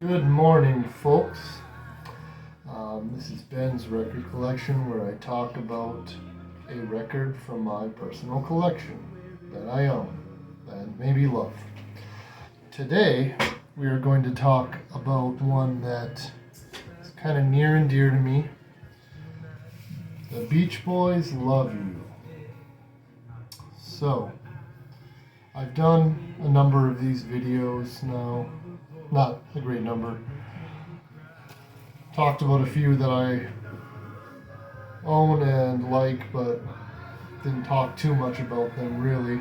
Good morning, folks. This is Ben's record collection where I talk about a record from my personal collection that I own and maybe love. Today, we are going to talk about one that is kind of near and dear to me. The Beach Boys' Love You. So, I've done a number of these videos now, not a great number. Talked about a few that I own and like, but didn't talk too much about them really.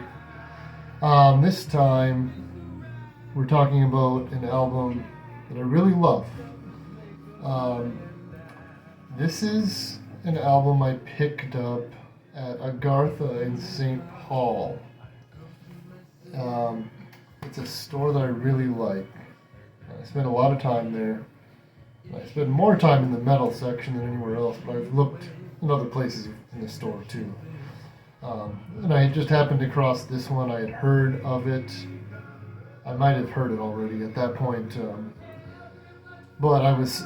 This time, we're talking about an album that I really love. This is an album I picked up at Agartha in St. Paul. It's a store that I really like. I spend a lot of time there. I spend more time in the metal section than anywhere else, but I've looked in other places in the store too. And I just happened to cross this one. I had heard of it. I might have heard it already at that point, but I was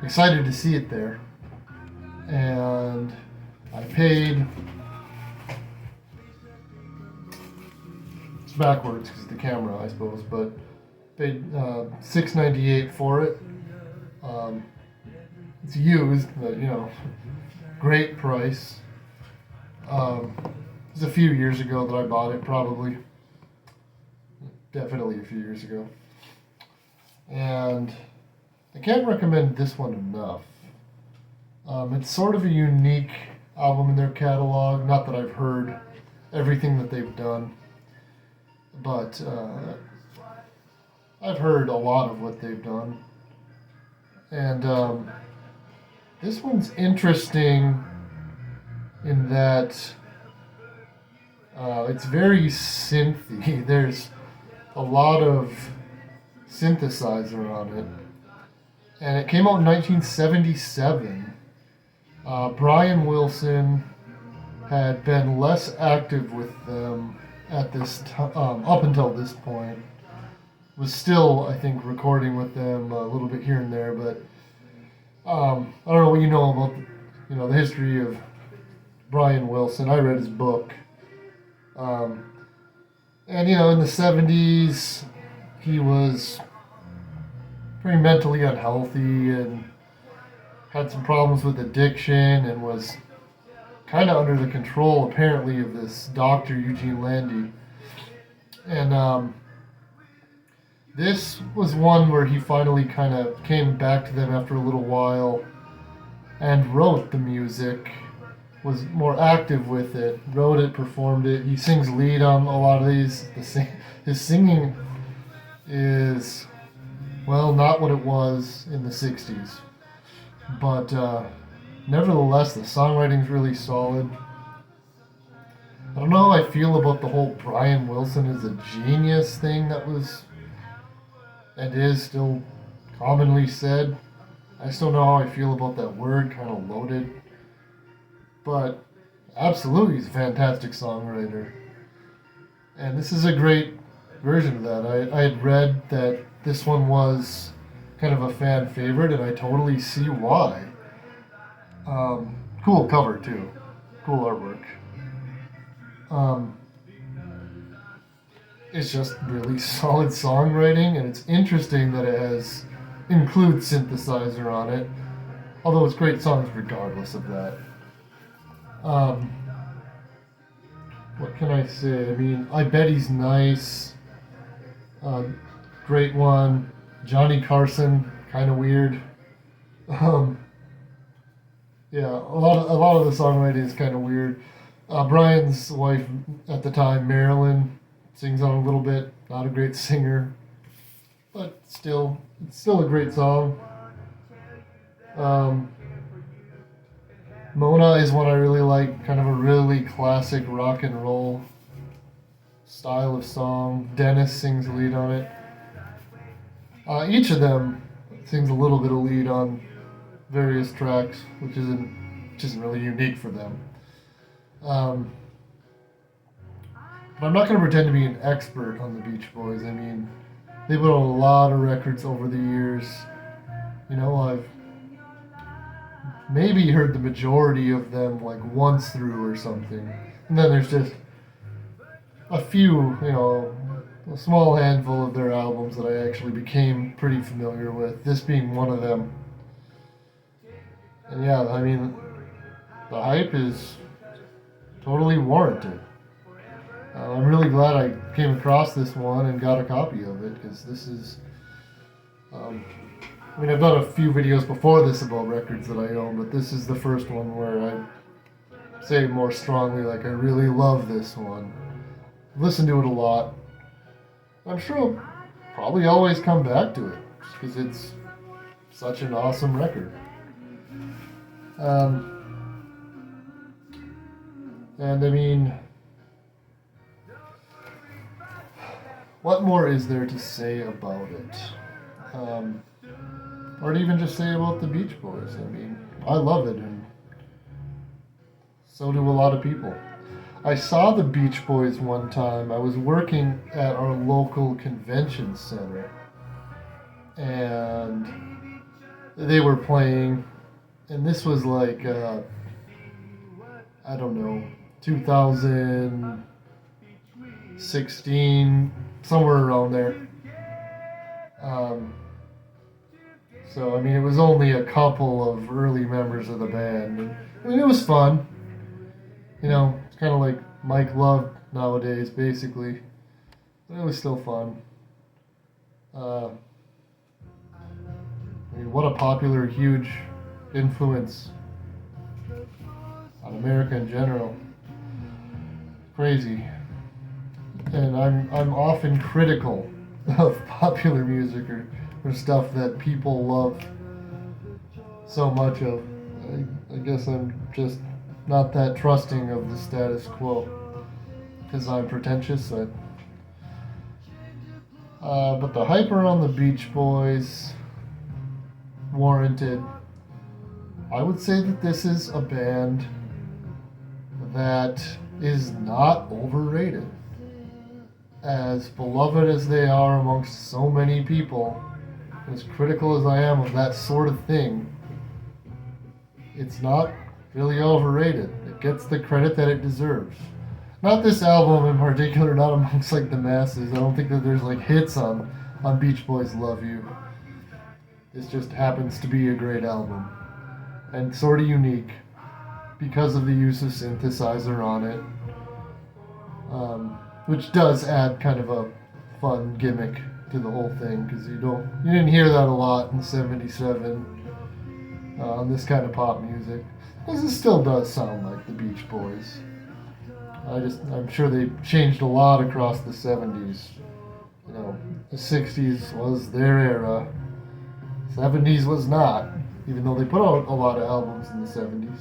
excited to see it there. And I paid, it's backwards because of the camera, I suppose, but paid $6.98 for it. It's used, but great price. It was a few years ago that I bought it, probably. Definitely a few years ago. And I can't recommend this one enough. It's sort of a unique album in their catalog. Not that I've heard everything that they've done, but I've heard a lot of what they've done. And this one's interesting in that it's very synthy. There's a lot of synthesizer on it. And it came out in 1977. Brian Wilson had been less active with them at this up until this point. Was still, I think, recording with them a little bit here and there, but I don't know what you know about the history of Brian Wilson. I read his book, and in the 70s he was pretty mentally unhealthy and had some problems with addiction and was kind of under the control apparently of this doctor Eugene Landy. And this was one where he finally kind of came back to them after a little while and wrote the music, was more active with it, wrote it, performed it. He sings lead on a lot of these. His singing is, well, not what it was in the 60s. But nevertheless, the songwriting's really solid. I don't know how I feel about the whole Brian Wilson is a genius thing that was and is still commonly said. I still know how I feel about that word, kind of loaded. But absolutely, he's a fantastic songwriter. And this is a great version of that. I had read that this one was kind of a fan favorite, and I totally see why. Cool cover, too. Cool artwork. It's just really solid songwriting, and it's interesting that it includes synthesizer on it, although it's great songs regardless of that. What can I say? I mean, I Bet He's Nice, great one. Johnny Carson, kind of weird. Yeah, a lot of the songwriting is kind of weird. Brian's wife at the time, Marilyn, sings on a little bit. Not a great singer, but it's still a great song. Mona is one I really like, kind of a really classic rock and roll style of song. Dennis sings the lead on it. Each of them sings a little bit of lead on various tracks, which isn't really unique for them. But I'm not going to pretend to be an expert on the Beach Boys. I mean, They put out a lot of records over the years. I've maybe heard the majority of them like once through or something. And then there's just a few, a small handful of their albums that I actually became pretty familiar with, this being one of them. And yeah, I mean, the hype is totally warranted. I'm really glad I came across this one and got a copy of it, because this is, I've done a few videos before this about records that I own, but this is the first one where I say more strongly, like, I really love this one. I've listened to it a lot. I'm sure I'll probably always come back to it, just because it's such an awesome record. And I mean, what more is there to say about it? Or to even just say about the Beach Boys. I mean, I love it, and so do a lot of people. I saw the Beach Boys one time. I was working at our local convention center, and they were playing, and this was like, I don't know, 2016, somewhere around there. So, I mean, it was only a couple of early members of the band. And, I mean, it was fun. It's kind of like Mike Love nowadays, basically. But it was still fun. I mean, what a popular, huge influence on America in general. Crazy. And I'm often critical of popular music or stuff that people love so much of. I guess I'm just not that trusting of the status quo, because I'm pretentious. But the hype around the Beach Boys, warranted. I would say that this is a band that is not overrated. As beloved as they are amongst so many people, as critical as I am of that sort of thing, it's not really overrated. It gets the credit that it deserves. Not this album in particular, not amongst like the masses. I don't think that there's like hits on Beach Boys Love You. This just happens to be a great album, and sort of unique because of the use of synthesizer on it, which does add kind of a fun gimmick to the whole thing, because you didn't hear that a lot in '77 on this kind of pop music. Because it still does sound like the Beach Boys. I'm sure they changed a lot across the '70s. The '60s was their era. '70s was not, even though they put out a lot of albums in the '70s.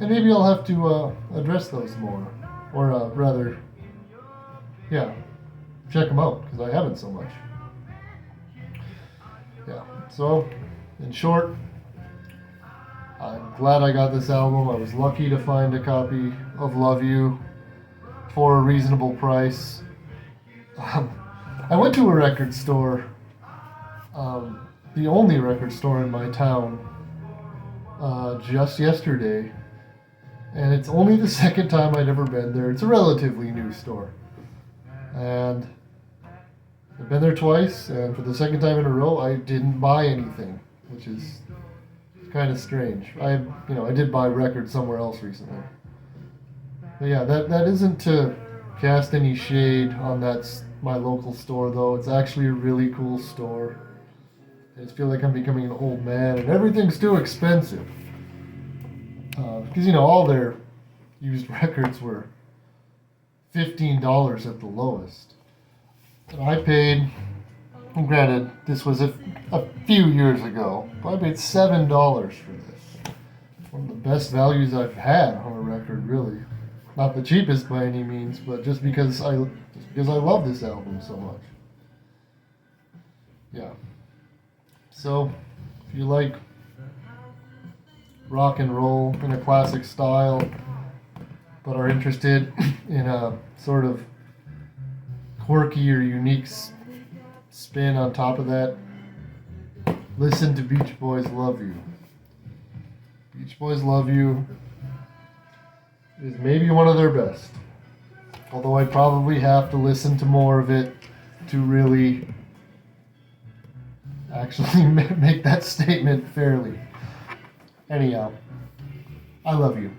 And maybe I'll have to address those more, or rather, check them out, because I haven't so much. Yeah, so, in short, I'm glad I got this album. I was lucky to find a copy of Love You for a reasonable price. I went to a record store, the only record store in my town, just yesterday, and it's only the second time I'd ever been there. It's a relatively new store, and I've been there twice, and for the second time in a row, I didn't buy anything, which is kind of strange. I did buy records somewhere else recently. But yeah, that isn't to cast any shade on my local store, though. It's actually a really cool store. I just feel like I'm becoming an old man, and everything's too expensive. Because all their used records were $15 at the lowest. And I paid, and granted, this was a few years ago, but I paid $7 for this. One of the best values I've had on a record, really. Not the cheapest by any means, but just because I love this album so much. Yeah. So, if you like rock and roll in a classic style, but are interested in a sort of quirky or unique spin on top of that, listen to Beach Boys Love You. Beach Boys Love You is maybe one of their best. Although I probably have to listen to more of it to really actually make that statement fairly. Anyhow, I love you.